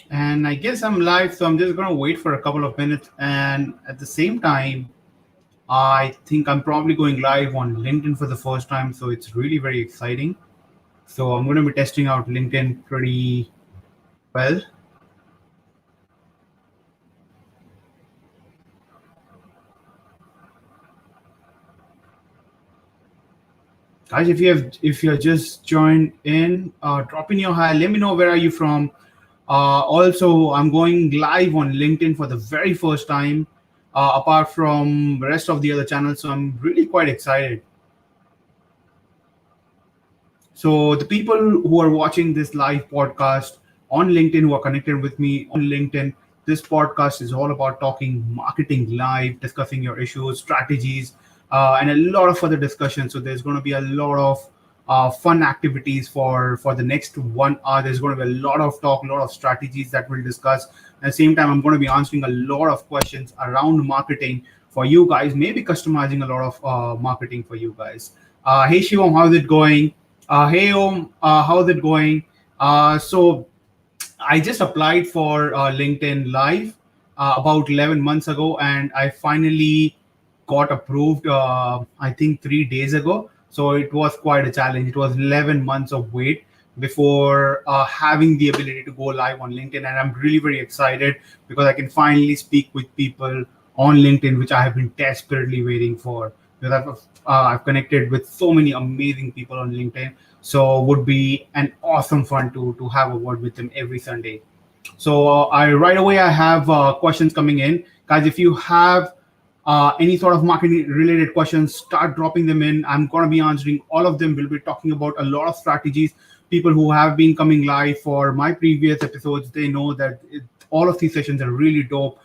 And I guess I'm live, so I'm just gonna wait for a couple of minutes. And at the same time, I think I'm probably going live on LinkedIn for the first time, so it's really very exciting. So I'm gonna be testing out LinkedIn pretty well. Guys, if you're just joined in, drop in your hi. Let me know where are you from. Also, I'm going live on LinkedIn for the very first time, apart from the rest of the other channels. So I'm really quite excited. So the people who are watching this live podcast on LinkedIn, who are connected with me on LinkedIn, this podcast is all about talking marketing live, discussing your issues, strategies, and a lot of other discussions. So there's going to be a lot of fun activities for the next 1 hour. There's going to be a lot of talk, a lot of strategies that we'll discuss. At the same time, I'm going to be answering a lot of questions around marketing for you guys, maybe customizing a lot of marketing for you guys. Hey Shivam, how's it going? Hey Om, how's it going? So I just applied for LinkedIn Live about 11 months ago, and I finally got approved. I think 3 days ago. So it was quite a challenge. It was 11 months of wait before having the ability to go live on LinkedIn, and I'm really very excited because I can finally speak with people on LinkedIn, which I have been desperately waiting for. Because I've connected with so many amazing people on LinkedIn, so would be an awesome fun to have a word with them every Sunday. So I right away I have questions coming in, guys. If you have any sort of marketing related questions, start dropping them in. I'm going to be answering all of them. We'll be talking about a lot of strategies. People who have been coming live for my previous episodes, they know that all of these sessions are really dope.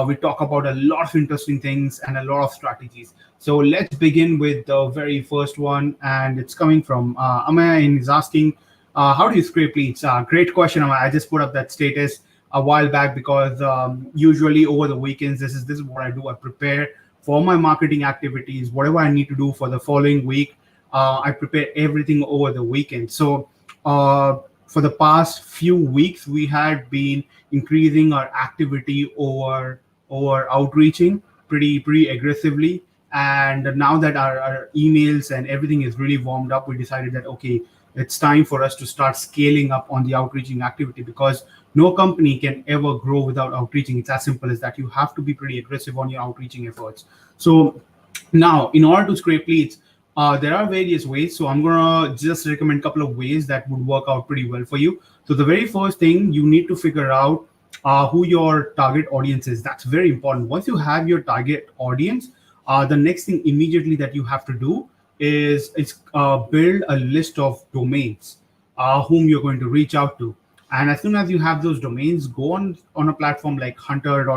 We talk about a lot of interesting things and a lot of strategies. So let's begin with the very first one, and it's coming from Amaya, and is asking, how do you scrape leads? Great question, Amaya. I just put up that status a while back because usually over the weekends, this is what I do. I prepare for my marketing activities, whatever I need to do for the following week. I prepare everything over the weekend. So for the past few weeks, we had been increasing our activity over outreaching pretty aggressively. And now that our emails and everything is really warmed up, we decided that okay, it's time for us to start scaling up on the outreaching activity, because no company can ever grow without outreaching. It's as simple as that. You have to be pretty aggressive on your outreaching efforts. So now, in order to scrape leads, there are various ways. So I'm gonna just recommend a couple of ways that would work out pretty well for you. So the very first thing, you need to figure out who your target audience is. That's very important. Once you have your target audience, the next thing immediately that you have to do is build a list of domains whom you're going to reach out to. And as soon as you have those domains, go on a platform like hunter.io,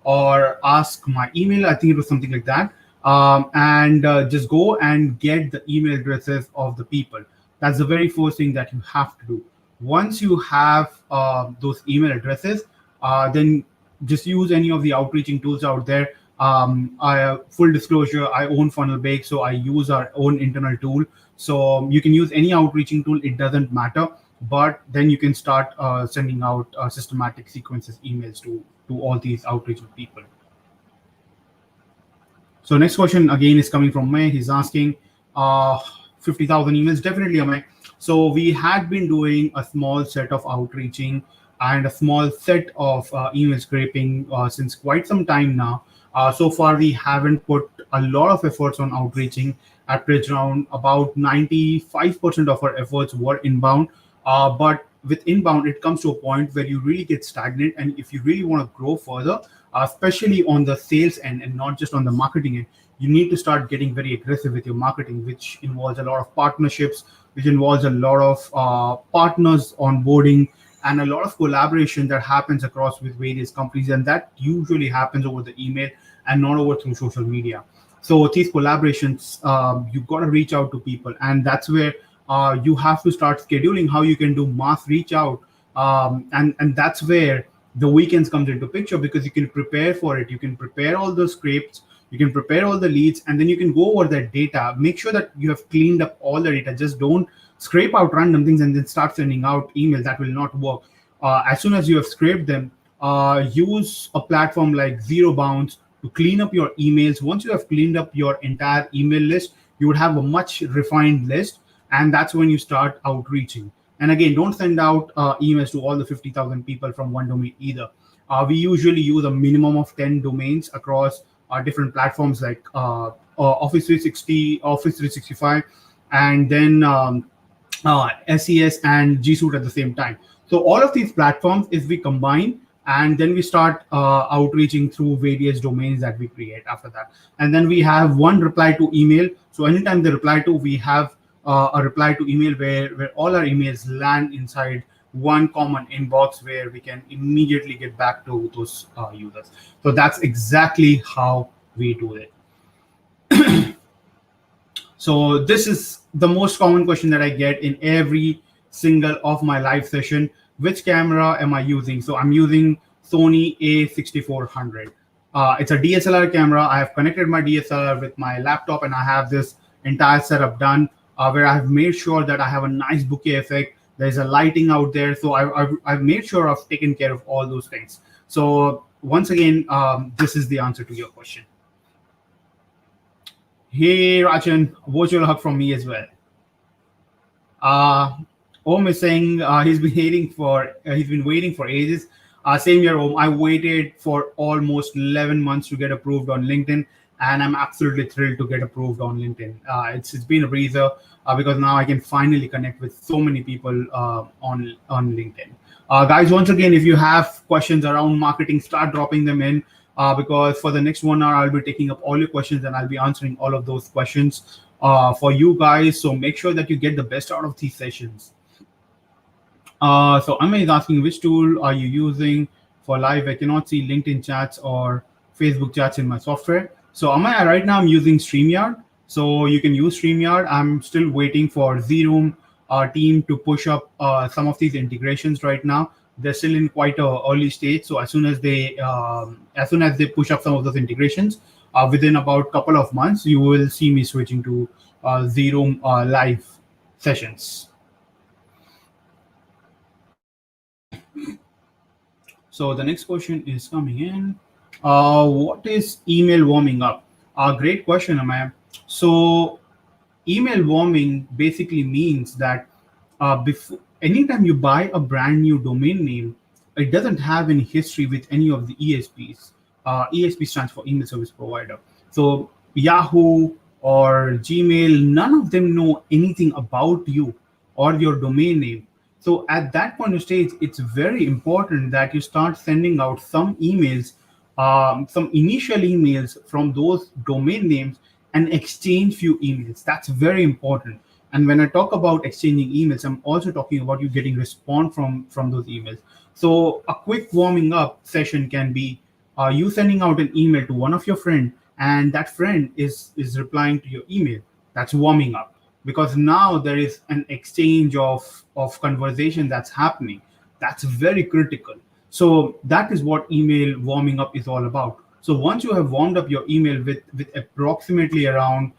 or ask my email. I think it was something like that. And just go and get the email addresses of the people. That's the very first thing that you have to do. Once you have those email addresses, then just use any of the outreaching tools out there. Full disclosure, I own Funnelbake, so I use our own internal tool. So you can use any outreaching tool, it doesn't matter. But then you can start sending out systematic sequences emails to all these outreaching people. So next question again is coming from May. He's asking, 50,000 emails. Definitely, May. So we had been doing a small set of outreaching and a small set of email scraping since quite some time now. So far, we haven't put a lot of efforts on outreaching. At Bridgeround, about 95% of our efforts were inbound. But with inbound, it comes to a point where you really get stagnant. And if you really want to grow further, especially on the sales end and not just on the marketing end, you need to start getting very aggressive with your marketing, which involves a lot of partnerships, which involves a lot of partners onboarding, and a lot of collaboration that happens across with various companies. And that usually happens over the email and not over through social media. So these collaborations, you've got to reach out to people, and that's where you have to start scheduling how you can do mass reach out, and that's where the weekends comes into picture, because you can prepare for it. You can prepare all the scripts, you can prepare all the leads, and then you can go over that data. Make sure that you have cleaned up all the data. Just don't scrape out random things and then start sending out emails. That will not work. As soon as you have scraped them, use a platform like Zero Bounce to clean up your emails. Once you have cleaned up your entire email list, you would have a much refined list, and that's when you start outreaching. And again, don't send out emails to all the 50,000 people from one domain either. We usually use a minimum of 10 domains across different platforms like Office 360, Office 365, and then SES and G Suite at the same time. So all of these platforms, if we combine, and then we start outreaching through various domains that we create after that. And then we have one reply to email. So anytime they reply to, we have a reply to email where all our emails land inside one common inbox where we can immediately get back to those users. So that's exactly how we do it. So this is the most common question that I get in every single of my live session. Which camera am I using? So I'm using Sony A6400. It's a DSLR camera. I have connected my DSLR with my laptop, and I have this entire setup done where I have made sure that I have a nice bokeh effect. There's a lighting out there. So I've made sure I've taken care of all those things. So once again, this is the answer to your question. Hey, Rachan, virtual hug from me as well. Om is saying he's been waiting for ages. Same here, Om. I waited for almost 11 months to get approved on LinkedIn, and I'm absolutely thrilled to get approved on LinkedIn. It's been a breather because now I can finally connect with so many people on LinkedIn. Guys, once again, if you have questions around marketing, start dropping them in. Because for the next 1 hour, I'll be taking up all your questions and I'll be answering all of those questions for you guys. So make sure that you get the best out of these sessions. So Amma is asking, which tool are you using for live? I cannot see LinkedIn chats or Facebook chats in my software. So Amma, right now I'm using StreamYard. So you can use StreamYard. I'm still waiting for Zroom team to push up some of these integrations right now. They're still in quite an early stage. So as soon as they push up some of those integrations, within about a couple of months, you will see me switching to Zroom live sessions. So the next question is coming in. What is email warming up? Great question, Amaya. So email warming basically means that before anytime you buy a brand new domain name, it doesn't have any history with any of the ESPs. ESP stands for email service provider. So Yahoo or Gmail, none of them know anything about you or your domain name. So at that point of stage, it's very important that you start sending out some emails, some initial emails from those domain names and exchange few emails. That's very important. And when I talk about exchanging emails, I'm also talking about you getting response from those emails. So a quick warming up session can be you sending out an email to one of your friends, and that friend is replying to your email. That's warming up, because now there is an exchange of conversation that's happening. That's very critical. So that is what email warming up is all about. So once you have warmed up your email with approximately around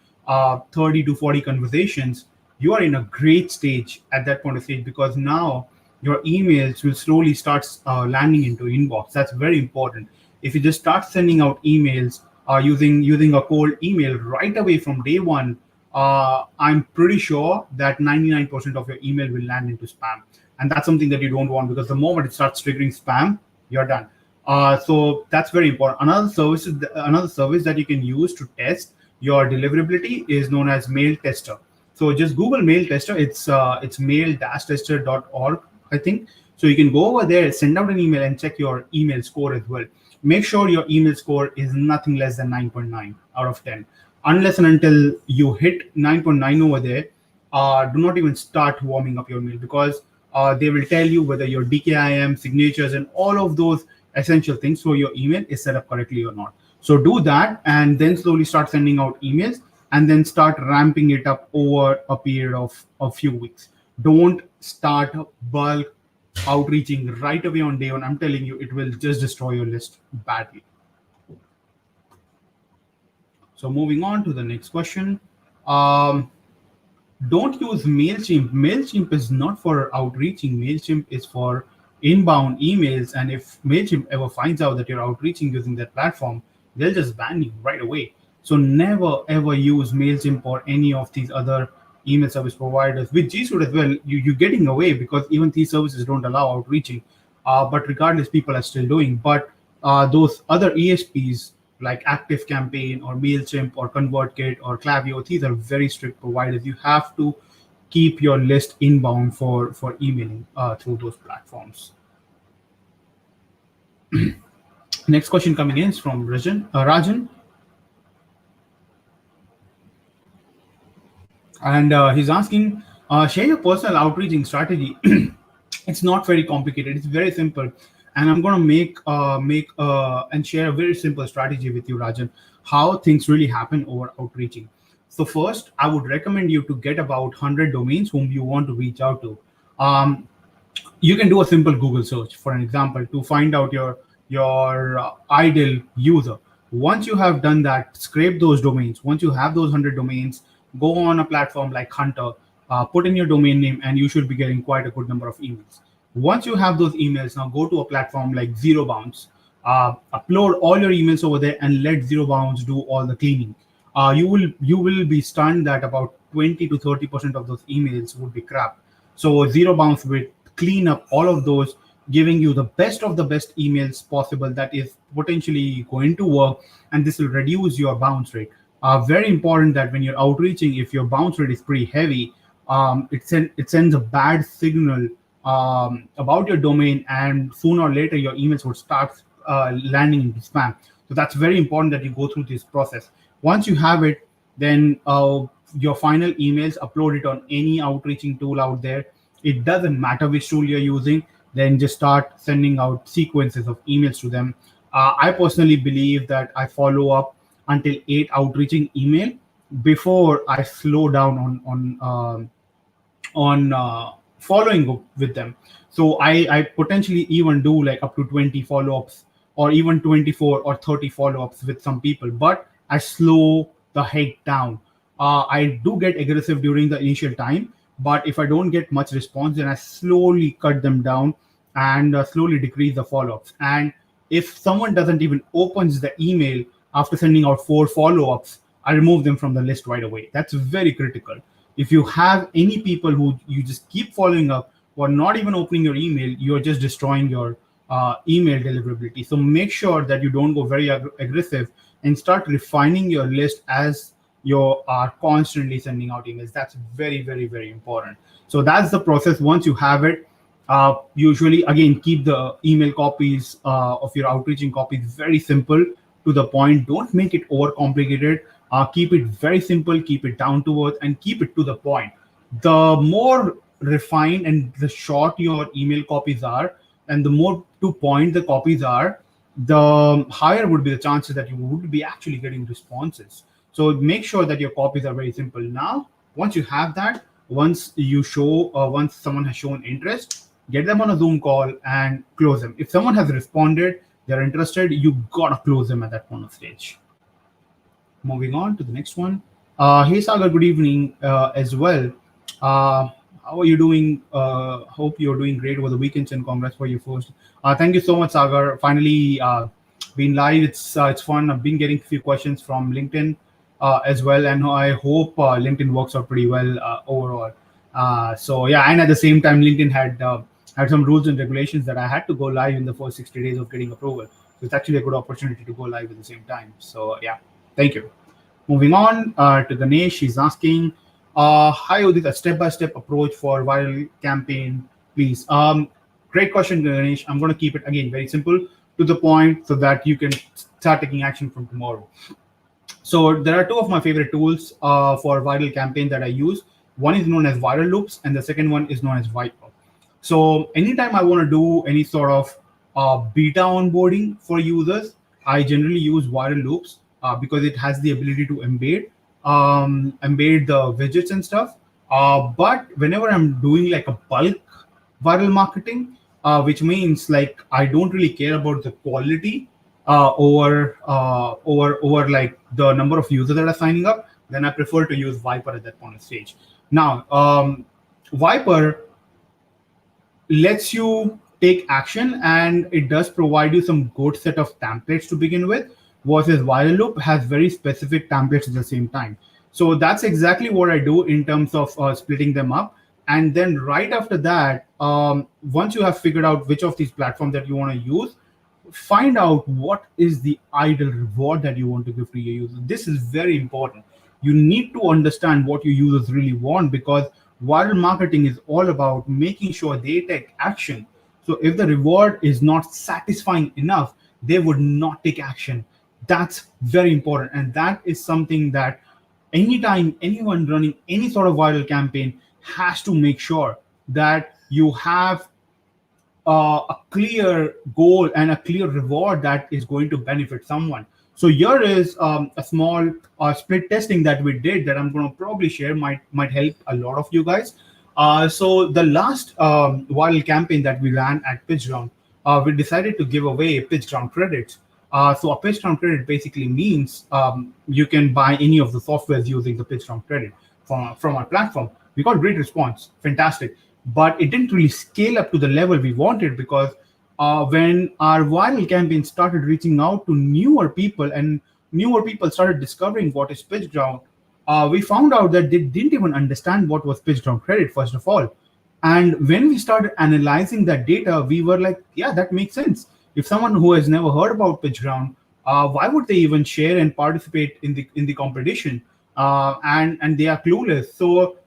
30 to 40 conversations, you are in a great stage at that point of stage, because now your emails will slowly start landing into inbox. That's very important. If you just start sending out emails using a cold email right away from day one, I'm pretty sure that 99% of your email will land into spam. And that's something that you don't want, because the moment it starts triggering spam, you're done. So that's very important. Another service that you can use to test your deliverability is known as Mail Tester. So just Google Mail Tester. It's mail-tester.org, I think. So you can go over there, send out an email, and check your email score as well. Make sure your email score is nothing less than 9.9 out of 10. Unless and until you hit 9.9 over there, do not even start warming up your mail, because they will tell you whether your DKIM, signatures, and all of those essential things for your email is set up correctly or not. So do that, and then slowly start sending out emails, and then start ramping it up over a period of a few weeks. Don't start bulk outreaching right away on day one. I'm telling you, it will just destroy your list badly. So moving on to the next question. Don't use MailChimp. MailChimp is not for outreaching. MailChimp is for inbound emails, and if Mailchimp ever finds out that you're outreaching using that platform, they'll just ban you right away. So never ever use Mailchimp or any of these other email service providers. With G Suite as well, you're getting away because even these services don't allow outreaching. But regardless, people are still doing. But those other ESPs like ActiveCampaign or Mailchimp or ConvertKit or Klaviyo, these are very strict providers. You have to keep your list inbound for emailing through those platforms. Next question coming in is from Rajan, and he's asking, share your personal outreaching strategy. It's not very complicated. It's very simple, and I'm going to make and share a very simple strategy with you, Rajan. How things really happen over outreaching. So first, I would recommend you to get about 100 domains whom you want to reach out to. Um, you can do a simple Google search, for an example, to find out your ideal user. Once you have done that, scrape those domains. Once you have those 100 domains, go on a platform like Hunter, put in your domain name, and you should be getting quite a good number of emails. Once you have those emails, now go to a platform like Zero Bounce, upload all your emails over there, and let Zero Bounce do all the cleaning. You will be stunned that about 20 to 30% of those emails would be crap. So Zero Bounce will clean up all of those, giving you the best of the best emails possible that is potentially going to work, and this will reduce your bounce rate. Very important that when you're outreaching, if your bounce rate is pretty heavy, it sends a bad signal about your domain, and sooner or later your emails would start landing into spam. So that's very important that you go through this process. Once you have it, then your final emails, upload it on any outreaching tool out there. It doesn't matter which tool you're using, then just start sending out sequences of emails to them. I personally believe that I follow up until 8 outreaching email before I slow down on following up with them. So I potentially even do like up to 20 follow-ups or even 24 or 30 follow-ups with some people, but I slow the heck down. I do get aggressive during the initial time, but if I don't get much response, then I slowly cut them down and slowly decrease the follow-ups. And if someone doesn't even opens the email after sending out 4 follow-ups, I remove them from the list right away. That's very critical. If you have any people who you just keep following up or not even opening your email, you're just destroying your email deliverability. So make sure that you don't go very aggressive and start refining your list as you are constantly sending out emails. That's very, very, very important. So that's the process. Once you have it, usually, again, keep the email copies of your outreaching copies very simple, to the point. Don't make it overcomplicated. Keep it very simple, keep it down to earth, and keep it to the point. The more refined and the short your email copies are, and the more to point the copies are, the higher would be the chances that you would be actually getting responses. So make sure that your copies are very simple. Now, once you have that, once someone has shown interest, get them on a Zoom call and close them. If someone has responded, they're interested, you gotta close them at that point of stage. Moving on to the next one. Hey Sagar, good evening as well. How are you doing? Hope you're doing great over the weekends, and congrats for your first. Thank you so much, Sagar. Finally, been live. It's fun. I've been getting a few questions from LinkedIn as well, and I hope LinkedIn works out pretty well overall. So yeah, and at the same time, LinkedIn had some rules and regulations that I had to go live in the first 60 days of getting approval. So it's actually a good opportunity to go live at the same time. So yeah, thank you. Moving on to Ganesh, he's asking, hi, Udit, a step-by-step approach for viral campaign, please. Great question, Ganesh. I'm going to keep it, again, very simple, to the point, so that you can start taking action from tomorrow. So there are two of my favorite tools for viral campaign that I use. One is known as Viral Loops, and the second one is known as Viper. So anytime I want to do any sort of beta onboarding for users, I generally use Viral Loops because it has the ability to embed the widgets and stuff. But whenever I'm doing like a bulk viral marketing, which means like I don't really care about the quality over like the number of users that are signing up, then I prefer to use Viper at that point of stage. Now, Viper lets you take action, and it does provide you some good set of templates to begin with, versus viral loop has very specific templates at the same time. So that's exactly what I do in terms of splitting them up. And then right after that, once you have figured out which of these platforms that you want to use, find out what is the ideal reward that you want to give to your users. This is very important. You need to understand what your users really want, because viral marketing is all about making sure they take action. So if the reward is not satisfying enough, they would not take action. That's very important. And that is something that anytime anyone running any sort of viral campaign has to make sure that you have a clear goal and a clear reward that is going to benefit someone. So here is a small split testing that we did that I'm going to probably share, might help a lot of you guys. So the last viral campaign that we ran at PitchGround, we decided to give away PitchGround credits. So a PitchGround credit basically means you can buy any of the softwares using the PitchGround credit from our platform. We got great response, fantastic, but it didn't really scale up to the level we wanted, because when our viral campaign started reaching out to newer people and newer people started discovering what is PitchGround, we found out that they didn't even understand what was PitchGround credit, first of all. And when we started analyzing that data, we were like, yeah, that makes sense. If someone who has never heard about PitchGround, why would they even share and participate in the competition? And they are clueless. So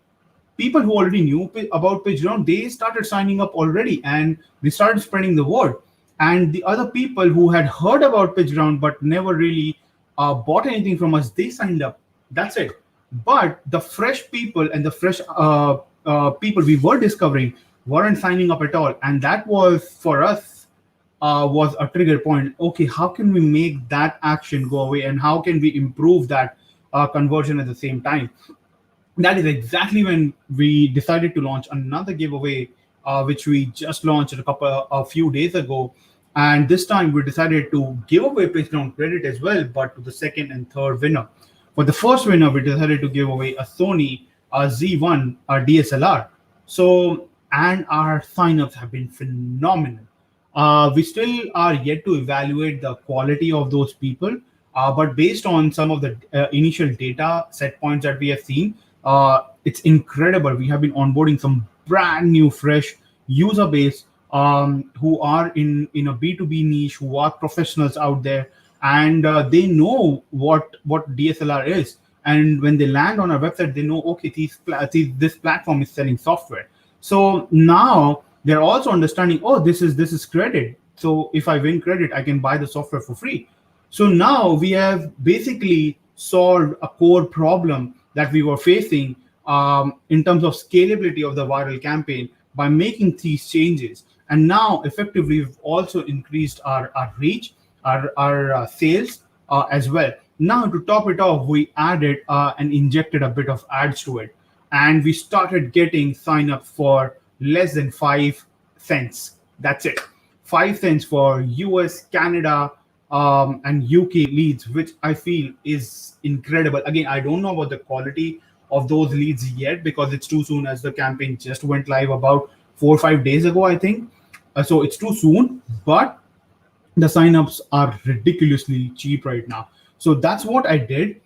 people who already knew about PitchGround, they started signing up already, and they started spreading the word. And the other people who had heard about PitchGround but never really bought anything from us, they signed up. That's it. But the fresh people and the fresh people we were discovering weren't signing up at all, and that was for us was a trigger point. Okay, how can we make that action go away, and how can we improve that conversion at the same time? That is exactly when we decided to launch another giveaway, which we just launched a few days ago. And this time we decided to give away PitchGround credit as well, but to the second and third winner. For the first winner, we decided to give away a Sony Z1 DSLR. So, and our signups have been phenomenal. We still are yet to evaluate the quality of those people, but based on some of the initial data set points that we have seen, it's incredible. We have been onboarding some brand new, fresh user base who are in a B2B niche, who are professionals out there, and they know what DSLR is. And when they land on our website, they know, okay, this platform is selling software. So now they're also understanding, oh, this is credit. So if I win credit, I can buy the software for free. So now we have basically solved a core problem that we were facing in terms of scalability of the viral campaign by making these changes. And now effectively, we've also increased our reach, our sales as well. Now to top it off, we added and injected a bit of ads to it. And we started getting signups for less than 5 cents. That's it. 5 cents for US, Canada, and UK leads, which I feel is incredible. Again, I don't know about the quality of those leads yet, because it's too soon, as the campaign just went live about 4 or 5 days ago, I think. So it's too soon, but the signups are ridiculously cheap right now. So that's what I did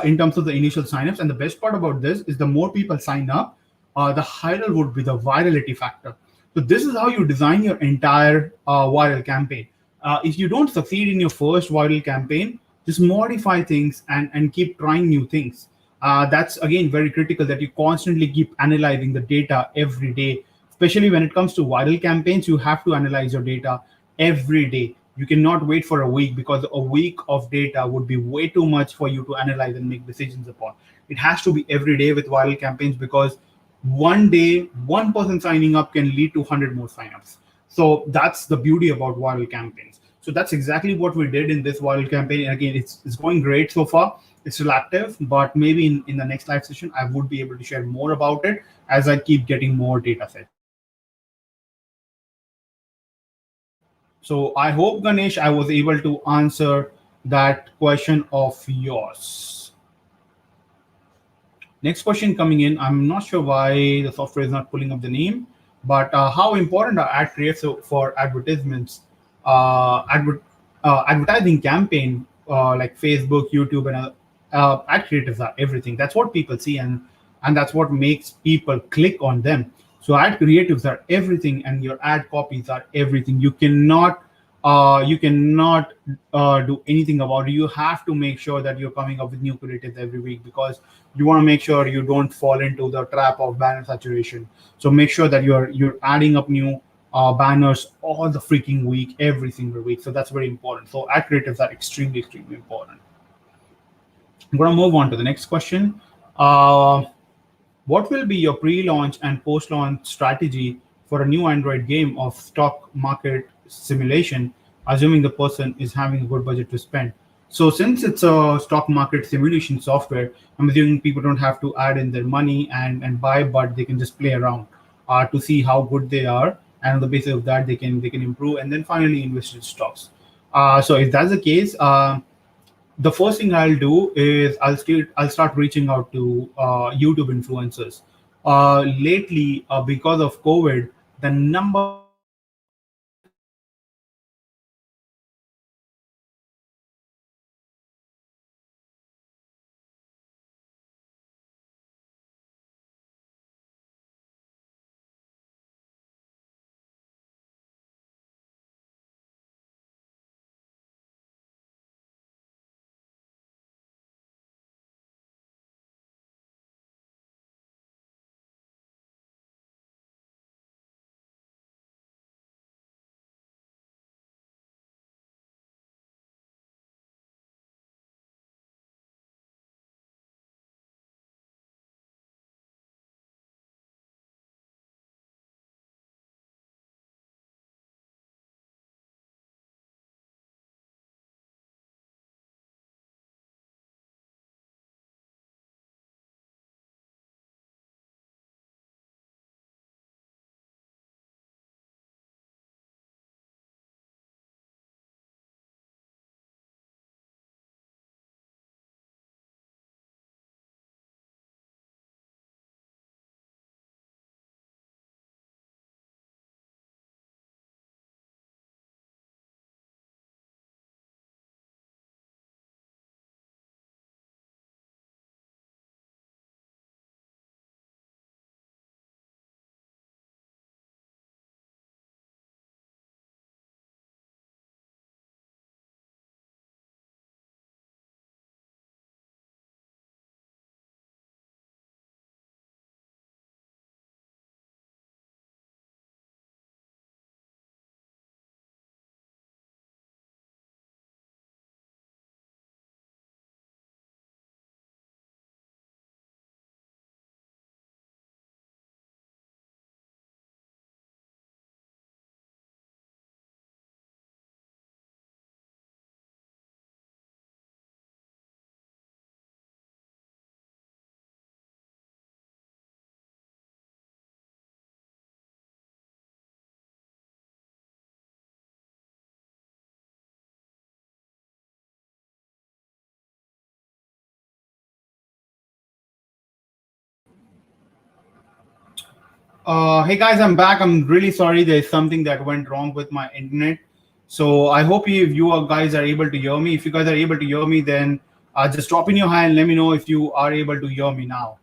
in terms of the initial signups. And the best part about this is the more people sign up, the higher would be the virality factor. So this is how you design your entire viral campaign. If you don't succeed in your first viral campaign, just modify things and keep trying new things. That's again very critical, that you constantly keep analyzing the data every day. Especially when it comes to viral campaigns, you have to analyze your data every day. You cannot wait for a week, because a week of data would be way too much for you to analyze and make decisions upon. It has to be every day with viral campaigns, because one day, one person signing up can lead to 100 more signups. So that's the beauty about viral campaigns. So that's exactly what we did in this viral campaign. And again, it's going great so far. It's still active, but maybe in the next live session, I would be able to share more about it as I keep getting more data sets. So I hope, Ganesh, I was able to answer that question of yours. Next question coming in. I'm not sure why the software is not pulling up the name. But how important are ad creatives for advertisements, advertising campaign like Facebook, YouTube, and ad creatives are everything. That's what people see, and that's what makes people click on them. So ad creatives are everything, and your ad copies are everything. You cannot do anything about it. You have to make sure that you're coming up with new creatives every week, because you want to make sure you don't fall into the trap of banner saturation. So make sure that you're adding up new banners all the freaking week, every single week. So that's very important. So ad creatives are extremely important. I'm going to move on to the next question. Uh, what will be your pre-launch and post-launch strategy for a new Android game of stock market simulation, assuming the person is having a good budget to spend? So since it's a stock market simulation software, I'm assuming people don't have to add in their money and buy, but they can just play around to see how good they are, and on the basis of that, they can improve, and then finally invest in stocks. So if that's the case, the first thing I'll do is I'll start reaching out to YouTube influencers. Lately, because of COVID, the number of influencers that are popping up on Hey guys, I'm back. I'm really sorry. There's something that went wrong with my internet. So I hope guys are able to hear me. If you guys are able to hear me, then just drop in your hand and let me know if you are able to hear me now.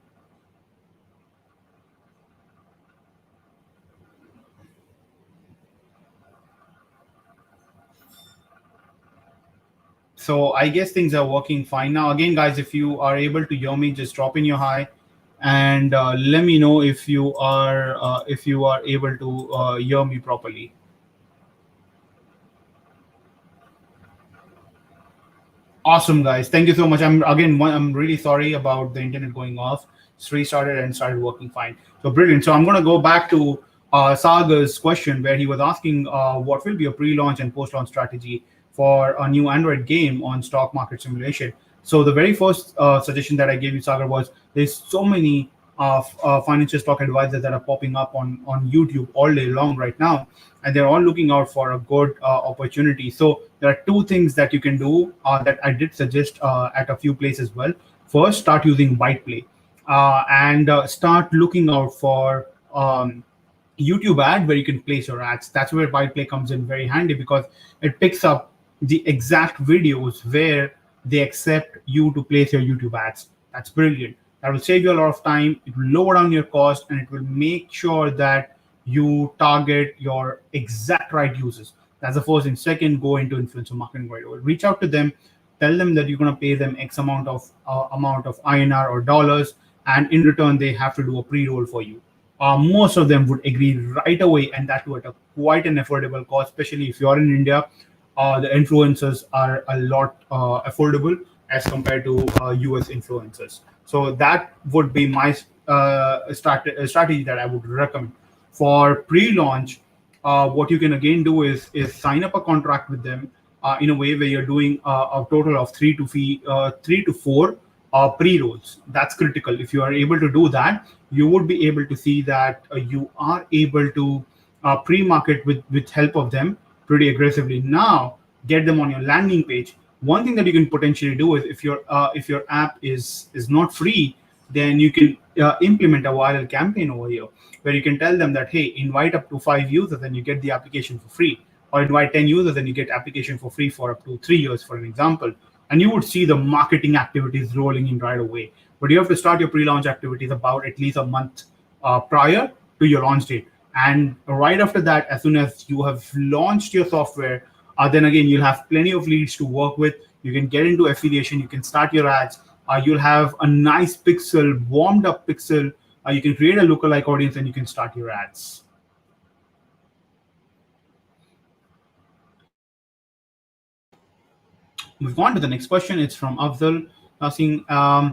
So I guess things are working fine now. Again, guys, if you are able to hear me, just drop in your hi and let me know if you are able to hear me properly. Awesome, guys. Thank you so much. I'm really sorry about the internet going off. It's restarted and started working fine. So brilliant. So I'm going to go back to Sagar's question where he was asking what will be a pre-launch and post-launch strategy for a new Android game on stock market simulation. So the very first suggestion that I gave you, Sagar, was there's so many financial stock advisors that are popping up on YouTube all day long right now, and they're all looking out for a good opportunity. So there are two things that you can do that I did suggest at a few places. Well, first, start using BytePlay and start looking out for YouTube ad where you can place your ads. That's where Whiteplay comes in very handy because it picks up the exact videos where they accept you to place your YouTube ads. That's brilliant. That will save you a lot of time. It will lower down your cost and it will make sure that you target your exact right users. That's the first thing. Second, go into influencer marketing right away. Reach out to them, tell them that you're going to pay them X amount of INR or dollars, and in return they have to do a pre-roll for you. Most of them would agree right away, and that too at a quite an affordable cost. Especially if you're in India, the influencers are a lot affordable as compared to US influencers. So that would be my strategy that I would recommend for pre-launch. What you can again do is sign up a contract with them in a way where you're doing a total of 3 to 4 pre-rolls. That's critical. If you are able to do that, you would be able to see that you are able to pre-market with help of them pretty aggressively. Now, get them on your landing page. One thing that you can potentially do is if your app is not free, then you can implement a viral campaign over here where you can tell them that, hey, invite up to 5 users and you get the application for free, or invite 10 users and you get application for free for up to 3 years, for an example. And you would see the marketing activities rolling in right away. But you have to start your pre-launch activities about at least a month prior to your launch date. And right after that, as soon as you have launched your software, then again, you'll have plenty of leads to work with. You can get into affiliation. You can start your ads. You'll have a nice pixel, warmed up pixel. You can create a lookalike audience and you can start your ads. Move on to the next question. It's from Afzal asking, uh,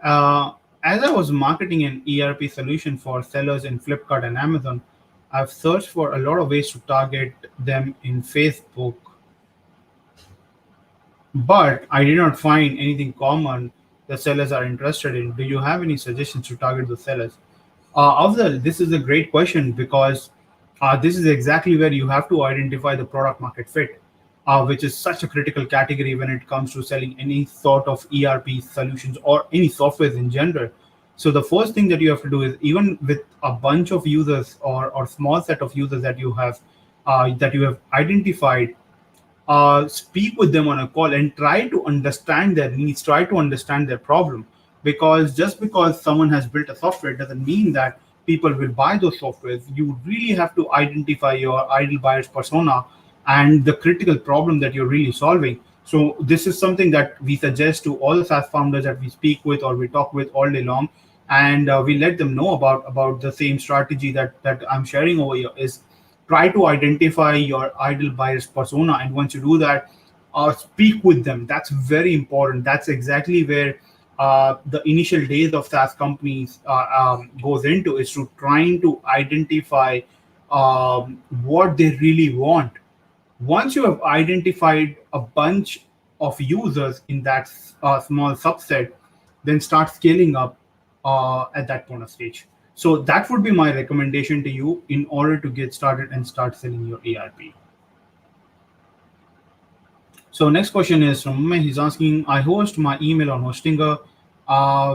as I was marketing an ERP solution for sellers in Flipkart and Amazon, I've searched for a lot of ways to target them in Facebook, but I did not find anything common the sellers are interested in. Do you have any suggestions to target the sellers? Afzal, this is a great question because this is exactly where you have to identify the product market fit, which is such a critical category when it comes to selling any sort of ERP solutions or any softwares in general. So the first thing that you have to do is, even with a bunch of users or small set of users that you have identified, speak with them on a call and try to understand their needs, try to understand their problem. Because just because someone has built a software doesn't mean that people will buy those softwares. You really have to identify your ideal buyer's persona and the critical problem that you're really solving. So this is something that we suggest to all the SaaS founders that we speak with or we talk with all day long, and we let them know about the same strategy that I'm sharing over here. Is try to identify your ideal buyer's persona, and once you do that, speak with them. That's very important. That's exactly where the initial days of SaaS companies goes into, is to trying to identify what they really want. Once you have identified a bunch of users in that small subset, then start scaling up at that point of stage. So that would be my recommendation to you in order to get started and start selling your ERP. So next question is from Ume. He's asking, I host my email on Hostinger.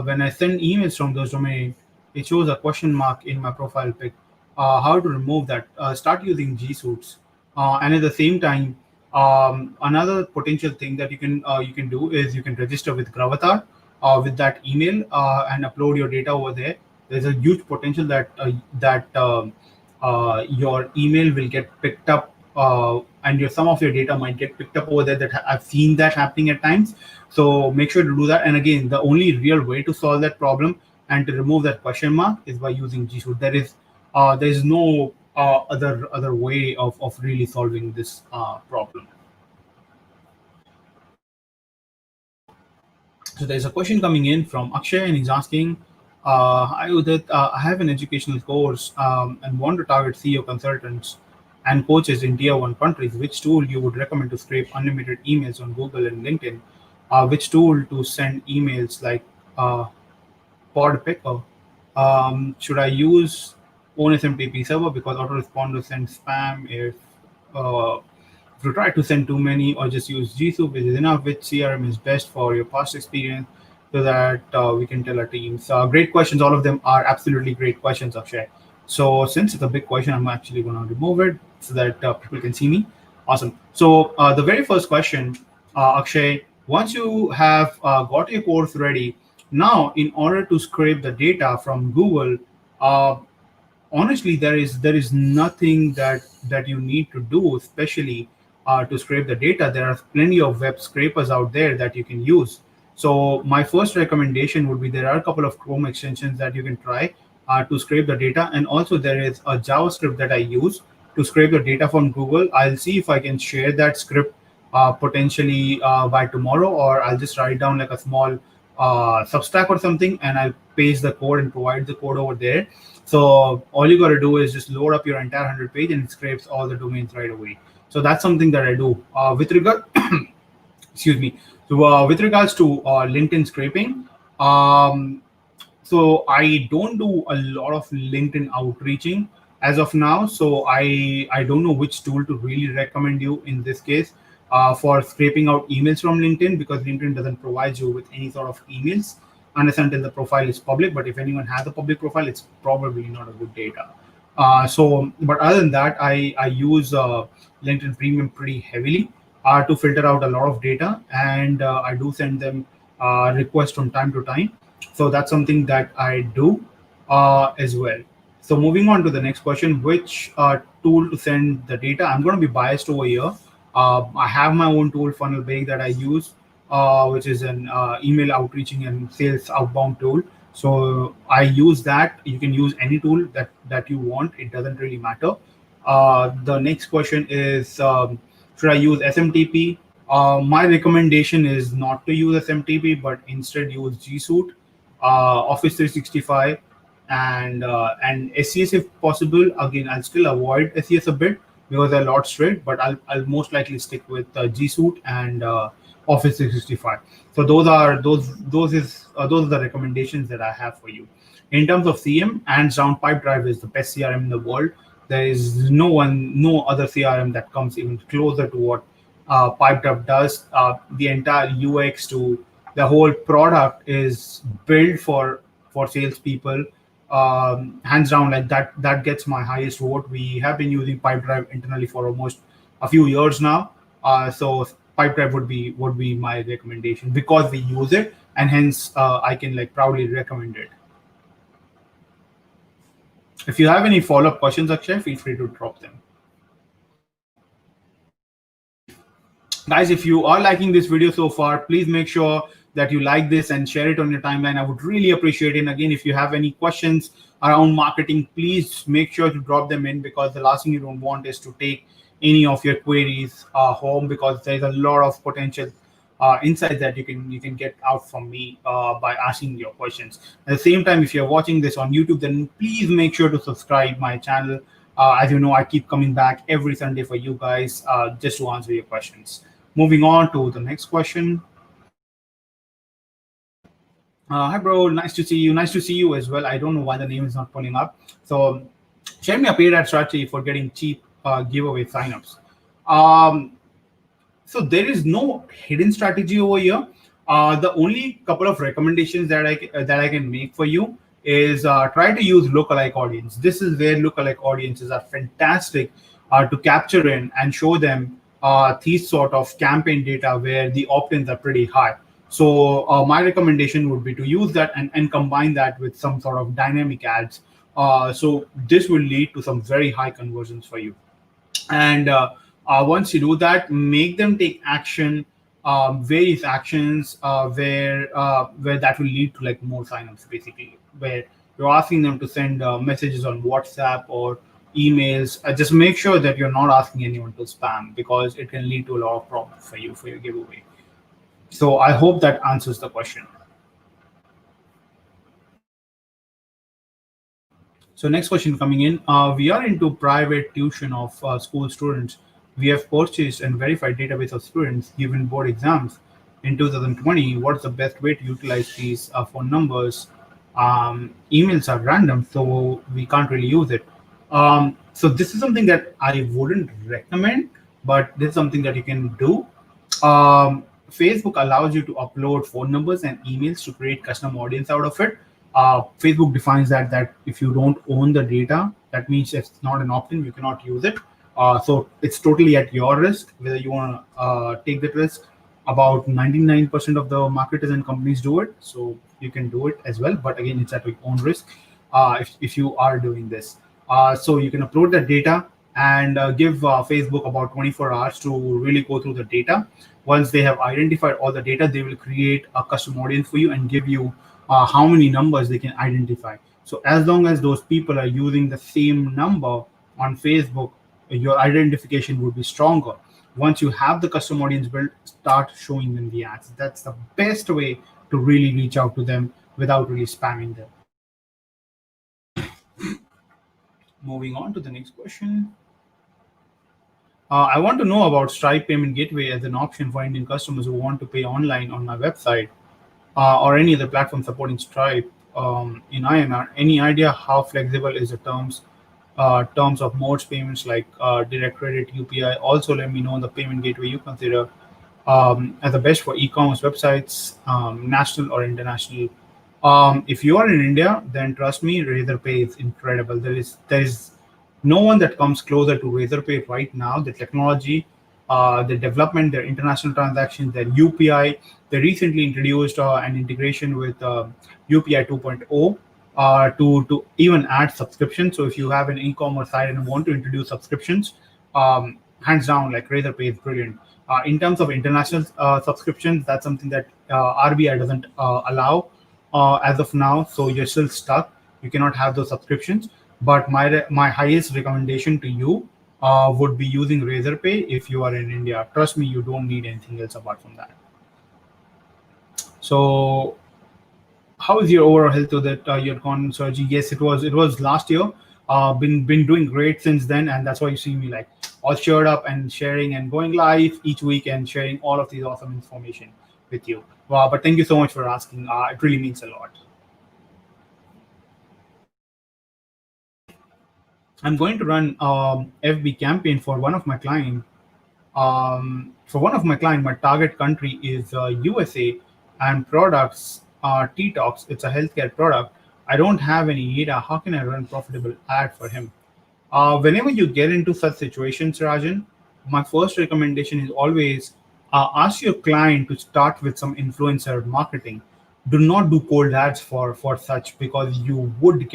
When I send emails from those domain, it shows a question mark in my profile pic. How to remove that? Start using G Suits. And at the same time, another potential thing that you can do is you can register with Gravatar with that email and upload your data over there. There's a huge potential that your email will get picked up, and some of your data might get picked up over there. I've seen that happening at times. So make sure to do that. And again, the only real way to solve that problem and to remove that question mark is by using G Suite. There is no other way of really solving this problem. So there's a question coming in from Akshay, and he's asking, "Hi Udit, I have an educational course and want to target CEO consultants and coaches in tier one countries. Which tool you would recommend to scrape unlimited emails on Google and LinkedIn? Which tool to send emails like Podpicker? Should I use ONSMTP server because autoresponder sends spam uh, if you try to send too many, or just use G Soup, which is enough? Which CRM is best for your past experience so that we can tell our teams?" Great questions. All of them are absolutely great questions, Akshay. So since it's a big question, I'm actually going to remove it so that people can see me. Awesome. So the very first question, Akshay, once you have got your course ready, now in order to scrape the data from Google, uh, honestly there is nothing that you need to do, especially to scrape the data. There are plenty of web scrapers out there that you can use. So my first recommendation would be, there are a couple of Chrome extensions that you can try to scrape the data, and also there is a JavaScript that I use to scrape the data from Google. I'll see if I can share that script potentially by tomorrow, or I'll just write down like a small Substack or something, and I'll paste the code and provide the code over there. So all you got to do is just load up your entire 100 page, and it scrapes all the domains right away. So that's something that I do. With regard, excuse me. So with regards to LinkedIn scraping, um, so I don't do a lot of LinkedIn outreaching as of now. So I don't know which tool to really recommend you in this case for scraping out emails from LinkedIn, because LinkedIn doesn't provide you with any sort of emails unless until the profile is public. But if anyone has a public profile, it's probably not a good data. But other than that, I use LinkedIn Premium pretty heavily to filter out a lot of data, and I do send them requests from time to time. So that's something that I do as well. So moving on to the next question, which tool to send the data? I'm going to be biased over here. I have my own tool, Funnelbake, that I use, which is an email outreaching and sales outbound tool. So I use that. You can use any tool that you want. It doesn't really matter. The next question is, should I use SMTP? My recommendation is not to use SMTP, but instead use G Suite, Office 365, and SES if possible. Again, I'll still avoid SES a bit because they're a lot strict, but I'll most likely stick with G Suite and Office 365. So those are the recommendations that I have for you. In terms of CM, hands down, Pipedrive is the best CRM in the world. There is no other CRM that comes even closer to what Pipedrive does. The entire UX to the whole product is built for salespeople. Hands down, like that gets my highest vote. We have been using Pipedrive internally for almost a few years now. So Pipedrive would be my recommendation because we use it, and hence I can like proudly recommend it. If you have any follow-up questions, Akshay, feel free to drop them. Guys, if you are liking this video so far, please make sure that you like this and share it on your timeline. I would really appreciate it. And again, if you have any questions around marketing, please make sure to drop them in, because the last thing you don't want is to take any of your queries home, because there's a lot of potential insights that you can get out from me by asking your questions. At the same time, if you're watching this on YouTube, then please make sure to subscribe my channel. As you know, I keep coming back every Sunday for you guys just to answer your questions. Moving on to the next question. Hi, bro. Nice to see you. Nice to see you as well. I don't know why the name is not pulling up. So, share me a paid ad strategy for getting cheap giveaway signups. So there is no hidden strategy over here. The only couple of recommendations that I can make for you is try to use lookalike audience. This is where lookalike audiences are fantastic to capture in and show them these sort of campaign data where the opt-ins are pretty high. So my recommendation would be to use that and combine that with some sort of dynamic ads. So this will lead to some very high conversions for you. And once you do that, make them take action, various actions where that will lead to like more signups, basically, where you're asking them to send messages on WhatsApp or emails. Just make sure that you're not asking anyone to spam, because it can lead to a lot of problems for you for your giveaway. So I hope that answers the question. So next question coming in. We are into private tuition of school students. We have purchased and verified database of students given board exams in 2020. What's the best way to utilize these phone numbers? Emails are random, so we can't really use it. So this is something that I wouldn't recommend, but this is something that you can do. Facebook allows you to upload phone numbers and emails to create custom audience out of it. Facebook defines that if you don't own the data, that means it's not an opt-in, you cannot use it. So it's totally at your risk whether you want to take that risk. About 99% of the marketers and companies do it, so you can do it as well. But again, it's at your own risk if you are doing this. So you can upload that data and give Facebook about 24 hours to really go through the data. Once they have identified all the data, they will create a custom audience for you and give you how many numbers they can identify. So as long as those people are using the same number on Facebook, your identification would be stronger. Once you have the custom audience built, start showing them the ads. That's the best way to really reach out to them without really spamming them. Moving on to the next question. I want to know about Stripe Payment Gateway as an option for Indian customers who want to pay online on my website or any other platform supporting Stripe in INR. Any idea how flexible is the terms of modes payments like direct credit, UPI? Also, let me know the payment gateway you consider as the best for e-commerce websites, national or international. If you are in India, then trust me, Razorpay is incredible. There is no one that comes closer to Razorpay right now. The technology, the development, their international transactions, their UPI. They recently introduced an integration with UPI 2.0 to even add subscriptions. So if you have an e-commerce site and want to introduce subscriptions, hands down, like Razorpay is brilliant. In terms of international subscriptions, that's something that RBI doesn't allow as of now. So you're still stuck. You cannot have those subscriptions. But my highest recommendation to you would be using Razorpay if you are in India. Trust me, you don't need anything else apart from that. So, how is your overall health to that you had gone surgery? Yes, it was last year. Been doing great since then, and that's why you see me like all cheered up and sharing and going live each week and sharing all of these awesome information with you. But thank you so much for asking. It really means a lot. I'm going to run FB campaign for one of my client. My target country is USA, and products are T-Tox. It's a healthcare product. I don't have any data. How can I run profitable ad for him? Whenever you get into such situations, Rajan, my first recommendation is always ask your client to start with some influencer marketing. Do not do cold ads for such, because you would be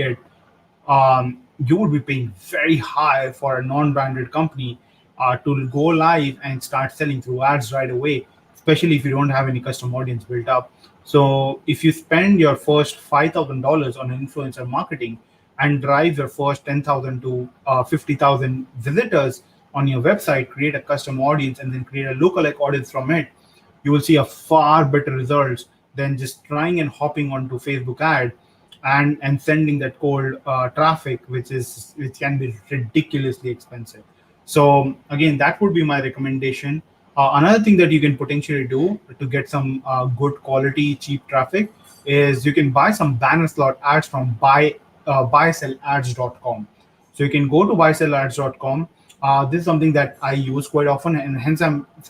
paying very high for a non-branded company to go live and start selling through ads right away, especially if you don't have any custom audience built up. So if you spend your first $5,000 on influencer marketing and drive your first 10,000 to 50,000 visitors on your website, create a custom audience, and then create a lookalike audience from it, you will see a far better results than just trying and hopping onto Facebook ad and sending that cold traffic, which can be ridiculously expensive. So again, that would be my recommendation. Another thing that you can potentially do to get some good quality cheap traffic is you can buy some banner slot ads from buysellads.com. So you can go to buysellads.com. This is something that I use quite often, and hence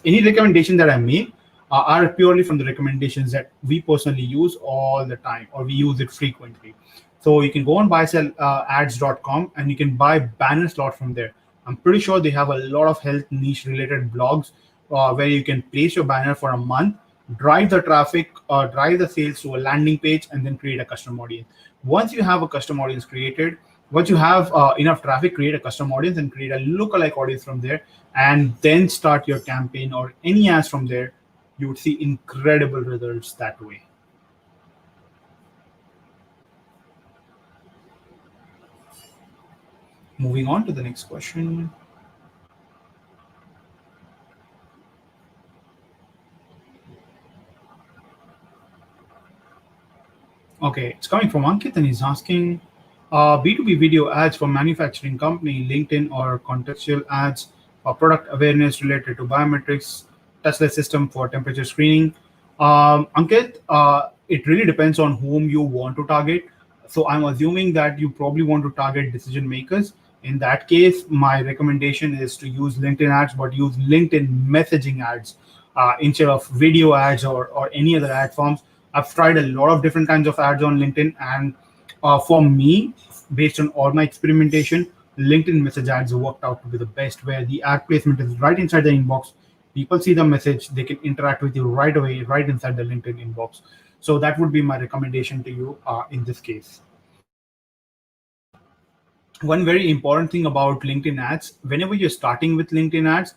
any recommendation that I make are purely from the recommendations that we personally use all the time, or we use it frequently. So you can go on buysellads.com and you can buy banner slot from there. I'm pretty sure they have a lot of health niche related blogs where you can place your banner for a month, drive the traffic, drive the sales to a landing page, and then create a custom audience. Once you have a custom audience created, once you have enough traffic, create a custom audience and create a lookalike audience from there, and then start your campaign or any ads from there. You would see incredible results that way. Moving on to the next question. Okay, it's coming from Ankit, and he's asking B2B video ads for manufacturing company, LinkedIn, or contextual ads or product awareness related to biometrics, touchless system for temperature screening. Ankit, it really depends on whom you want to target. So I'm assuming that you probably want to target decision makers. In that case, my recommendation is to use LinkedIn ads, but use LinkedIn messaging ads instead of video ads or any other ad forms. I've tried a lot of different kinds of ads on LinkedIn, and for me, based on all my experimentation, LinkedIn message ads worked out to be the best, where the ad placement is right inside the inbox. People see the message, they can interact with you right away, right inside the LinkedIn inbox. So that would be my recommendation to you in this case. One very important thing about LinkedIn ads, whenever you're starting with LinkedIn ads,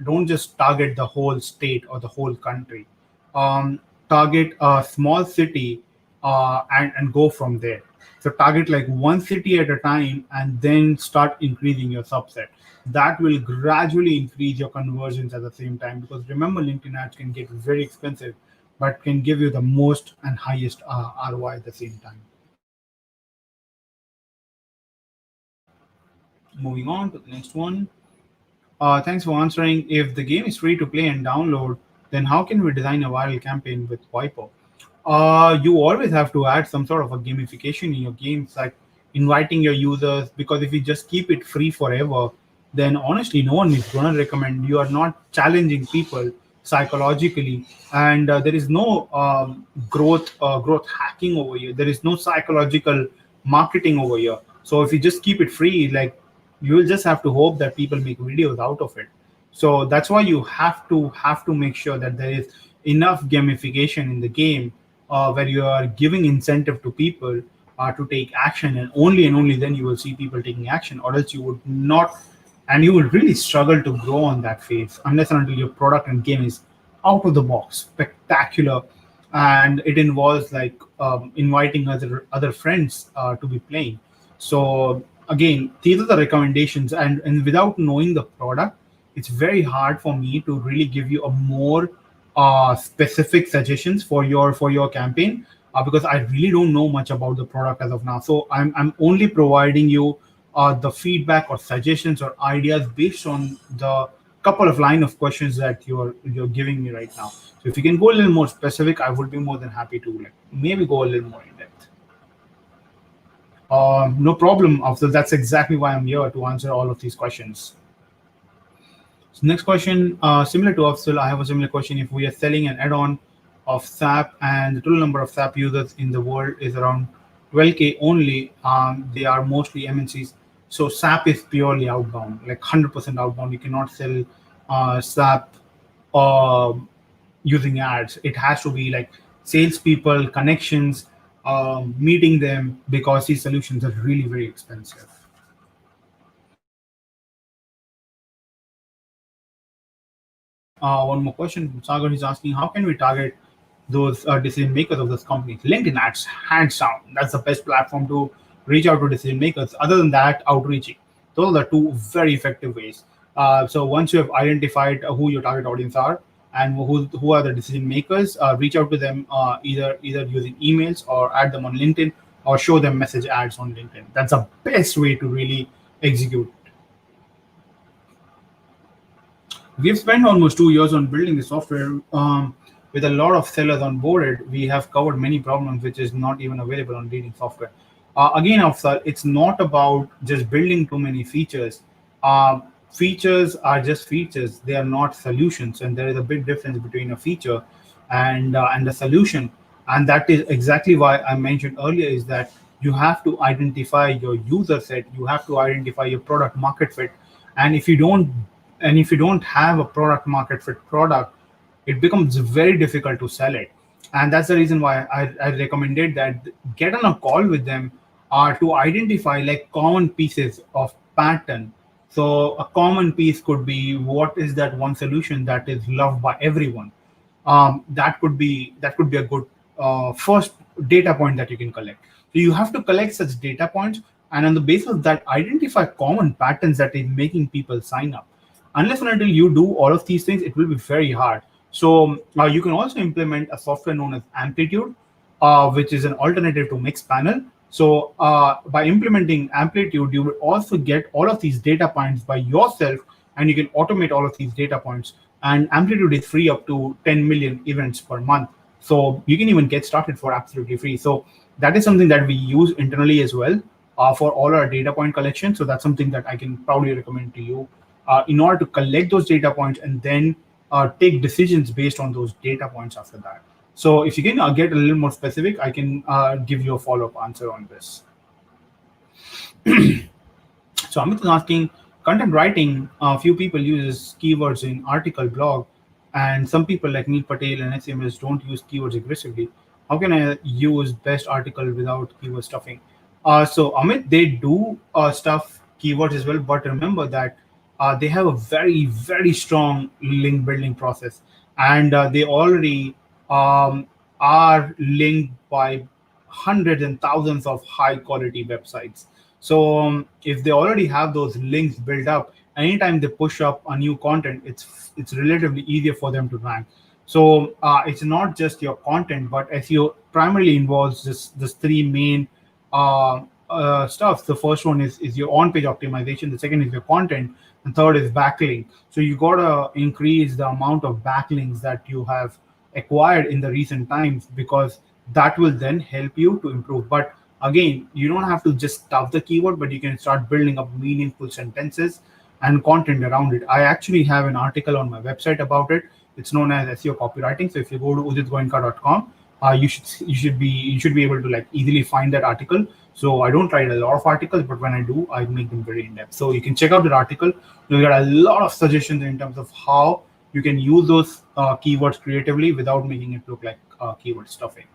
don't just target the whole state or the whole country. Target a small city and go from there. So target like one city at a time and then start increasing your subset. That will gradually increase your conversions at the same time, because remember, LinkedIn ads can get very expensive, but can give you the most and highest ROI at the same time. Moving on to the next one. Thanks for answering. If the game is free to play and download, then how can we design a viral campaign with Viper? You always have to add some sort of a gamification in your games, like inviting your users, because if you just keep it free forever, then honestly, no one is going to recommend. You are not challenging people psychologically, and there is no growth hacking over here. There is no psychological marketing over here. So if you just keep it free, like, you will just have to hope that people make videos out of it. So that's why you have to make sure that there is enough gamification in the game, where you are giving incentive to people to take action, and only then you will see people taking action, or else you would not, and you will really struggle to grow on that phase unless and until your product and game is out of the box spectacular, and it involves like inviting other friends to be playing. So again, these are the recommendations, and without knowing the product, it's very hard for me to really give you a more specific suggestions for your campaign, because I really don't know much about the product as of now. So I'm only providing you the feedback or suggestions or ideas based on the couple of line of questions that you're giving me right now. So if you can go a little more specific, I would be more than happy to like maybe go a little more in depth. No problem, Afzal. That's exactly why I'm here, to answer all of these questions. So next question, similar to Afzal, I have a similar question. If we are selling an add-on of SAP and the total number of SAP users in the world is around 12K only, they are mostly MNCs. So SAP is purely outbound, like 100% outbound. You cannot sell SAP uh, using ads. It has to be like salespeople, connections, meeting them, because these solutions are really very expensive. One more question. Sagar is asking, how can we target those decision makers of those companies? LinkedIn ads, hands down, that's the best platform to reach out to decision makers. Other than that, outreaching. Those are the two very effective ways. So once you have identified who your target audience are and who are the decision makers, reach out to them, either using emails or add them on LinkedIn, or show them message ads on LinkedIn. That's the best way to really execute. We've spent almost 2 years on building the software. With a lot of sellers onboarded, we have covered many problems which is not even available on leading software. Again, Afsal, it's not about just building too many features. Features are just features; they are not solutions, and there is a big difference between a feature and a solution. And that is exactly why I mentioned earlier is that you have to identify your user set, you have to identify your product market fit, and if you don't have a product market fit product, it becomes very difficult to sell it. And that's the reason why I recommended that get on a call with them to identify like common pieces of pattern. So a common piece could be, what is that one solution that is loved by everyone? That could be a good first data point that you can collect. So you have to collect such data points, and on the basis of that, identify common patterns that is making people sign up. Unless and until you do all of these things, it will be very hard. So you can also implement a software known as Amplitude, which is an alternative to Mixpanel. So by implementing Amplitude, you will also get all of these data points by yourself, and you can automate all of these data points. And Amplitude is free up to 10 million events per month. So you can even get started for absolutely free. So that is something that we use internally as well for all our data point collection. So that's something that I can probably recommend to you in order to collect those data points and then take decisions based on those data points after that. So if you can get a little more specific, I can give you a follow-up answer on this. So Amit is asking, content writing, a few people uses keywords in article blog, and some people like Neil Patel and SMS don't use keywords aggressively. How can I use best article without keyword stuffing? So Amit, they do stuff keywords as well, but remember that they have a very, very strong link building process, and they already are linked by hundreds and thousands of high quality websites. So if they already have those links built up, anytime they push up a new content, it's relatively easier for them to rank. So it's not just your content, but SEO primarily involves this three main stuff. The first one is your on-page optimization. The second is your content, and third is backlink. So you gotta increase the amount of backlinks that you have acquired in the recent times, because that will then help you to improve. But again, you don't have to just stuff the keyword, but you can start building up meaningful sentences and content around it. I actually have an article on my website about it. It's known as SEO copywriting. So if you go to uditgoenka.com, you should be able to like easily find that article. So I don't write a lot of articles, but when I do, I make them very in depth. So you can check out that article. You get a lot of suggestions in terms of how you can use those keywords creatively without making it look like keyword stuffing.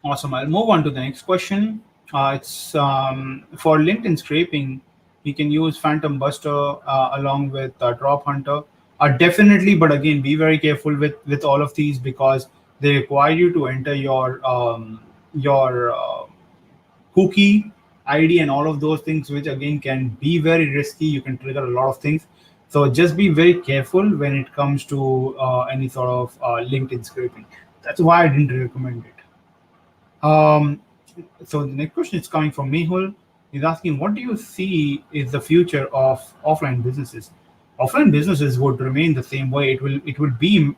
Awesome. I'll move on to the next question. It's for LinkedIn scraping. You can use Phantom Buster along with Drop Hunter. Definitely, but again, be very careful with all of these, because they require you to enter your cookie ID and all of those things, which again can be very risky. You can trigger a lot of things. So just be very careful when it comes to any sort of LinkedIn scraping. That's why I didn't recommend it. Um, so the next question is coming from Mehul. He's asking, what do you see is the future of offline businesses? Offline businesses would remain the same way. It will be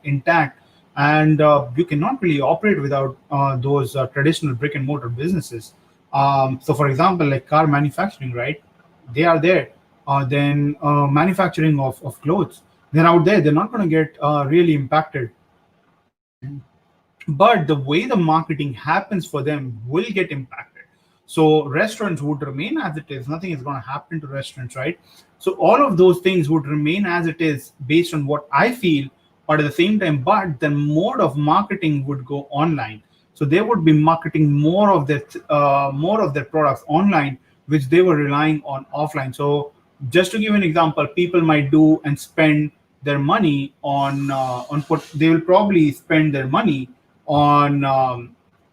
intact, and you cannot really operate without those traditional brick and mortar businesses. So, for example, like car manufacturing, right? They are there. Then manufacturing of clothes, they're out there. They're not going to get really impacted, but the way the marketing happens for them will get impacted. So restaurants would remain as it is. Nothing is going to happen to restaurants, right? So all of those things would remain as it is based on what I feel. But at the same time, but the mode of marketing would go online. So they would be marketing more of their products online, which they were relying on offline. So just to give an example, people might do and spend their money on put. They will probably spend their money on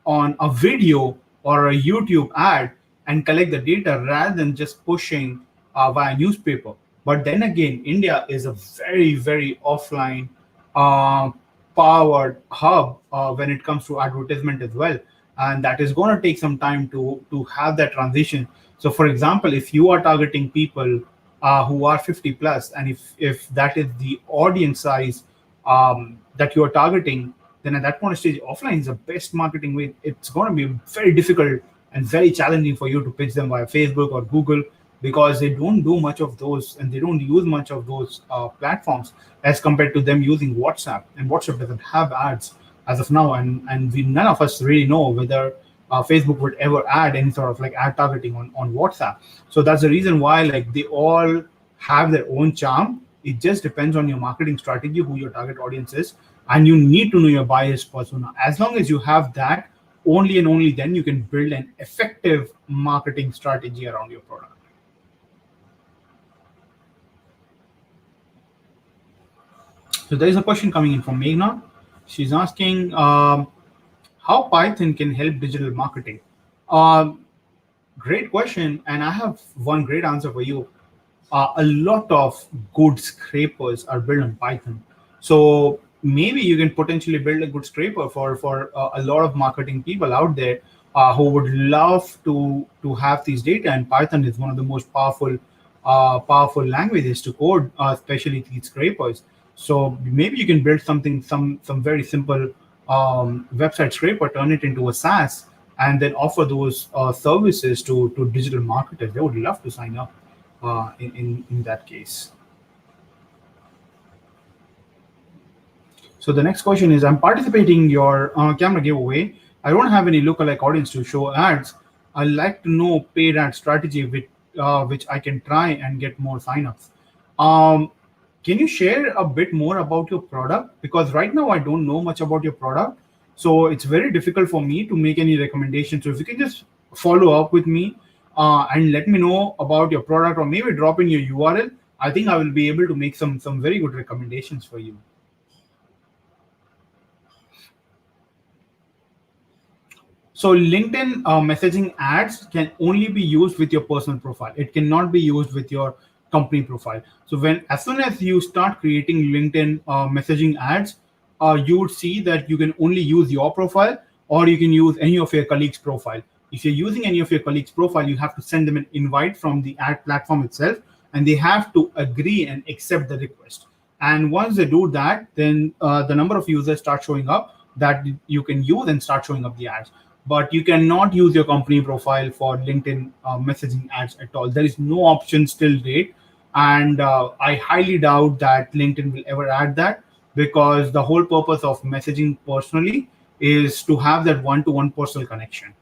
on a video or a YouTube ad and collect the data rather than just pushing via newspaper. But then again, India is a very, very offline uh, powered hub when it comes to advertisement as well, and that is going to take some time to have that transition. So, for example, if you are targeting people who are 50 plus, and if that is the audience size that you are targeting, then at that point of stage, offline is the best marketing way. It's going to be very difficult and very challenging for you to pitch them via Facebook or Google, because they don't do much of those and they don't use much of those platforms as compared to them using WhatsApp. And WhatsApp doesn't have ads as of now, and none of us really know whether Facebook would ever add any sort of like ad targeting on WhatsApp. So that's the reason why like they all have their own charm. It just depends on your marketing strategy, who your target audience is, and you need to know your buyer's persona. As long as you have that, only and only then you can build an effective marketing strategy around your product. So there is a question coming in from Meghna. She's asking how Python can help digital marketing. Um, Great question, and I have one great answer for you. A lot of good scrapers are built on Python. So maybe you can potentially build a good scraper for a lot of marketing people out there who would love to have these data. And Python is one of the most powerful languages to code, especially these scrapers. So maybe you can build something, some very simple website scraper, turn it into a SaaS, and then offer those services to digital marketers. They would love to sign up in that case. So the next question is, I'm participating in your camera giveaway. I don't have any lookalike audience to show ads. I like to know paid ad strategy with which I can try and get more signups. Um, can you share a bit more about your product? Because right now I don't know much about your product, so it's very difficult for me to make any recommendations. So if you can just follow up with me and let me know about your product, or maybe drop in your URL, I think I will be able to make some very good recommendations for you. So LinkedIn messaging ads can only be used with your personal profile. It cannot be used with your company profile. So as soon as you start creating LinkedIn messaging ads, you would see that you can only use your profile, or you can use any of your colleagues' profile. If you're using any of your colleagues' profile, you have to send them an invite from the ad platform itself, and they have to agree and accept the request. And once they do that, then the number of users start showing up that you can use and start showing up the ads. But you cannot use your company profile for LinkedIn messaging ads at all. There is no option still date, and I highly doubt that LinkedIn will ever add that, because the whole purpose of messaging personally is to have that one-to-one personal connection.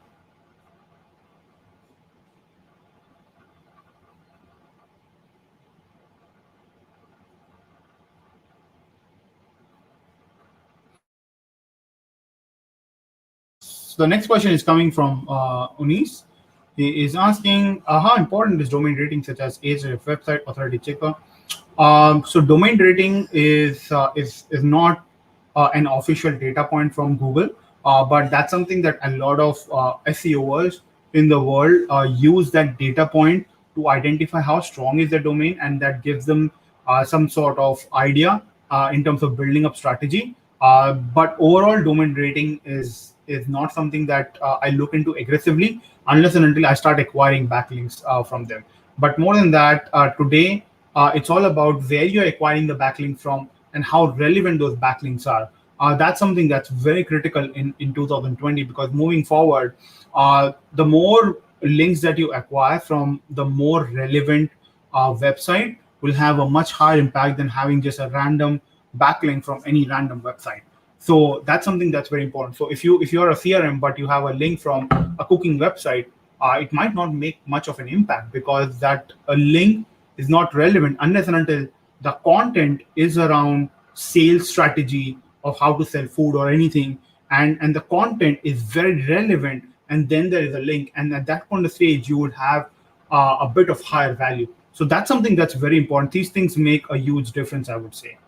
So the next question is coming from Unis. He is asking, how important is domain rating such as Ahrefs website authority checker? So domain rating is not an official data point from Google, but that's something that a lot of SEOers in the world use that data point to identify how strong is the domain, and that gives them some sort of idea in terms of building up strategy. But overall, domain rating is not something that I look into aggressively unless and until I start acquiring backlinks from them. But more than that, today it's all about where you're acquiring the backlink from and how relevant those backlinks are. That's something that's very critical in 2020, because moving forward, the more links that you acquire from the more relevant website will have a much higher impact than having just a random backlink from any random website. So that's something that's very important. So if you're a CRM but you have a link from a cooking website, it might not make much of an impact, because that a link is not relevant unless and until the content is around sales strategy of how to sell food or anything, and the content is very relevant, and then there is a link, and at that point of stage you would have a bit of higher value. So that's something that's very important. These things make a huge difference, I would say.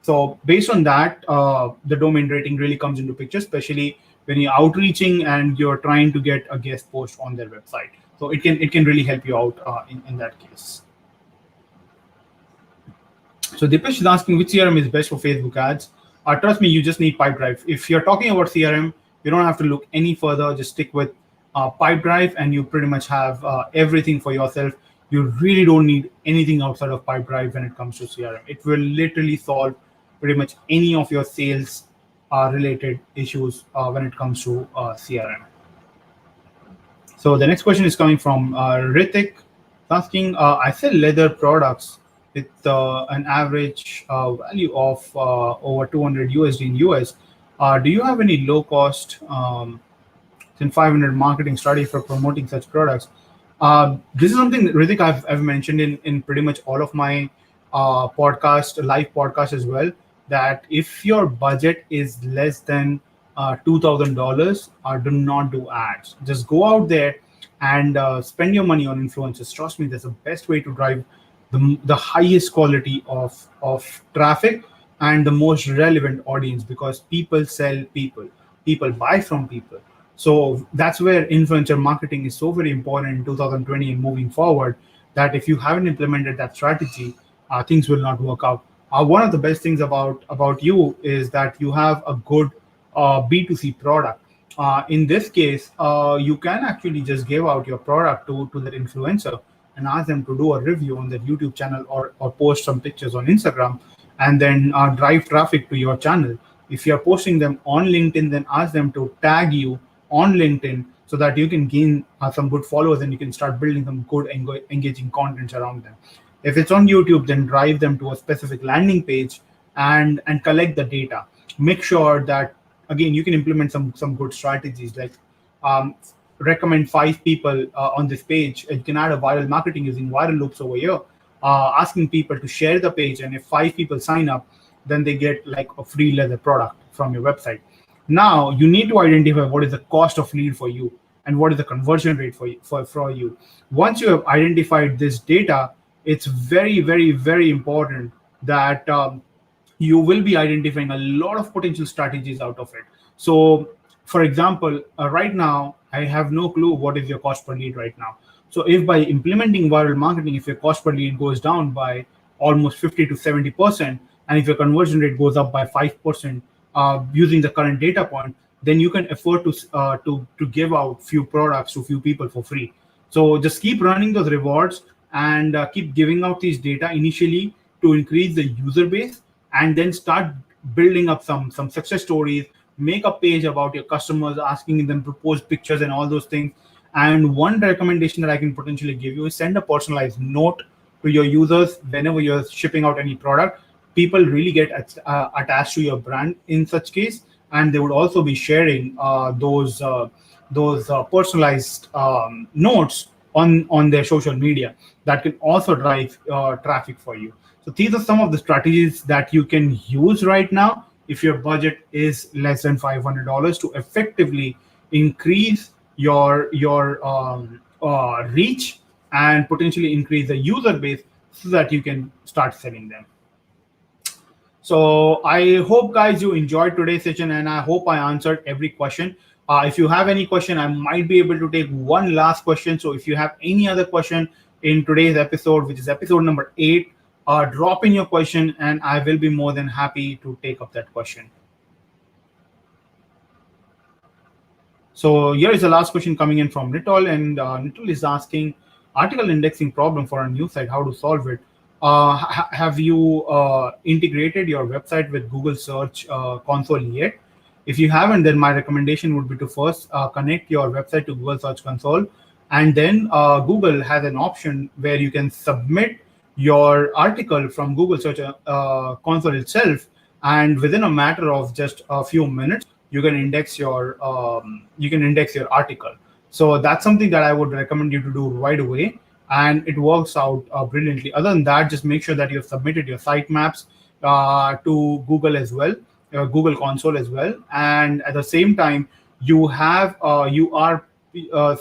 So based on that, the domain rating really comes into picture, especially when you're outreaching and you're trying to get a guest post on their website. So it can really help you out in that case. So Dipesh is asking, which CRM is best for Facebook ads? Trust me, you just need Pipedrive. If you're talking about CRM, you don't have to look any further. Just stick with Pipedrive, and you pretty much have everything for yourself. You really don't need anything outside of Pipedrive when it comes to CRM. It will literally solve pretty much any of your sales related issues when it comes to CRM. So the next question is coming from Ritik, asking, I sell leather products with an average value of over 200 USD in US. Do you have any low cost 500 marketing strategy for promoting such products? This is something, Ritik, I've mentioned in pretty much all of my live podcast as well, that if your budget is less than $2,000, do not do ads. Just go out there and spend your money on influencers. Trust me, that's the best way to drive the highest quality of traffic and the most relevant audience, because people sell people buy from people. So that's where influencer marketing is so very important in 2020 and moving forward, that if you haven't implemented that strategy, things will not work out. One of the best things about you is that you have a good B2C product. In this case, you can actually just give out your product to that influencer and ask them to do a review on their YouTube channel, or post some pictures on Instagram, and then drive traffic to your channel. If you're posting them on LinkedIn, then ask them to tag you on LinkedIn so that you can gain some good followers, and you can start building some good engaging content around them. If it's on YouTube, then drive them to a specific landing page and collect the data. Make sure that, again, you can implement some good strategies, like um, recommend 5 people on this page. You can add a viral marketing using viral loops over here, asking people to share the page, and if 5 people sign up, then they get like a free leather product from your website. Now you need to identify what is the cost of lead for you and what is the conversion rate for you. Once you have identified this data, it's very, very, very important that you will be identifying a lot of potential strategies out of it. So, for example, right now, I have no clue what is your cost per lead right now. So, if by implementing viral marketing, if your cost per lead goes down by almost 50 to 70%, and if your conversion rate goes up by 5% using the current data point, then you can afford to give out few products to few people for free. So just keep running those rewards and keep giving out these data initially to increase the user base, and then start building up some success stories. Make a page about your customers, asking them to post pictures and all those things. And one recommendation that I can potentially give you is send a personalized note to your users whenever you're shipping out any product. People really get attached to your brand in such case, and they would also be sharing those personalized notes on their social media that can also drive traffic for you. So these are some of the strategies that you can use right now if your budget is less than $500 to effectively increase your reach and potentially increase the user base so that you can start selling them. So I hope, guys, you enjoyed today's session, and I hope I answered every question. If you have any question, I might be able to take one last question. So if you have any other question in today's episode, which is episode number 8, drop in your question, and I will be more than happy to take up that question. So here is the last question coming in from Nitol, and Nitol is asking, article indexing problem for a news site, how to solve it? Have you integrated your website with Google Search Console yet? If you haven't, then my recommendation would be to first connect your website to Google Search Console, and then Google has an option where you can submit your article from Google Search Console itself, and within a matter of just a few minutes, you can index your article. So that's something that I would recommend you to do right away, and it works out brilliantly. Other than that, just make sure that you've submitted your sitemaps to Google as well, Google Console as well, and at the same time, you are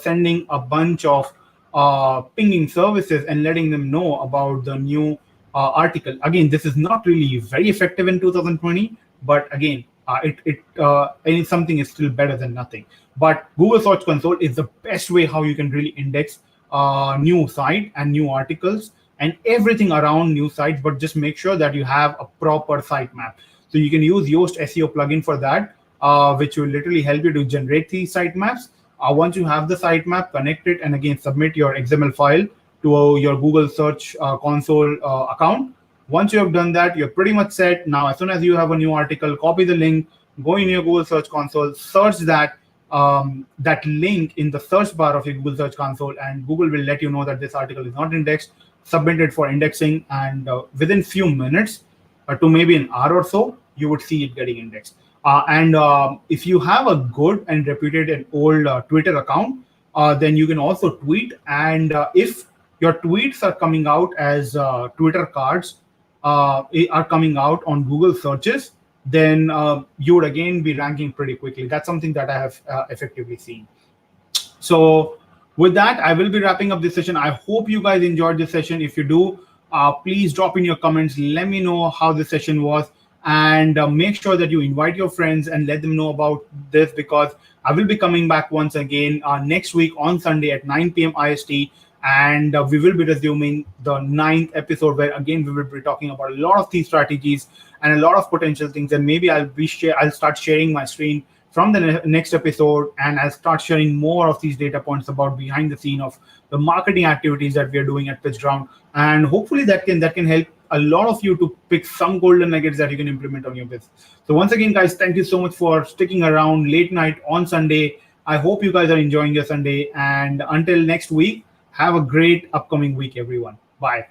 sending a bunch of pinging services and letting them know about the new article. Again, this is not really very effective in 2020, but again, something is still better than nothing. But Google Search Console is the best way how you can really index new site and new articles and everything around new sites. But just make sure that you have a proper sitemap. So you can use Yoast SEO plugin for that, which will literally help you to generate these sitemaps. Once you have the sitemap, connect it, and again submit your XML file to your Google Search Console account. Once you have done that, you're pretty much set. Now, as soon as you have a new article, copy the link, go in your Google Search Console, search that link in the search bar of your Google Search Console, and Google will let you know that this article is not indexed. Submit it for indexing, and within few minutes to maybe an hour or so, you would see it getting indexed. And if you have a good and reputed and old Twitter account, then you can also tweet. And if your tweets are coming out as Twitter cards, are coming out on Google searches, then you would again be ranking pretty quickly. That's something that I have effectively seen. So with that, I will be wrapping up this session. I hope you guys enjoyed this session. If you do, please drop in your comments. Let me know how this session was, and make sure that you invite your friends and let them know about this, because I will be coming back once again next week on Sunday at 9 p.m. IST. And we will be resuming the 9th episode, where again we will be talking about a lot of these strategies and a lot of potential things. And maybe I'll start sharing my screen from the next episode, and I'll start sharing more of these data points about behind the scene of the marketing activities that we are doing at PitchGround. And hopefully that can help a lot of you to pick some golden nuggets that you can implement on your business. So once again, guys, thank you so much for sticking around late night on Sunday. I hope you guys are enjoying your Sunday, and until next week, have a great upcoming week, everyone. Bye.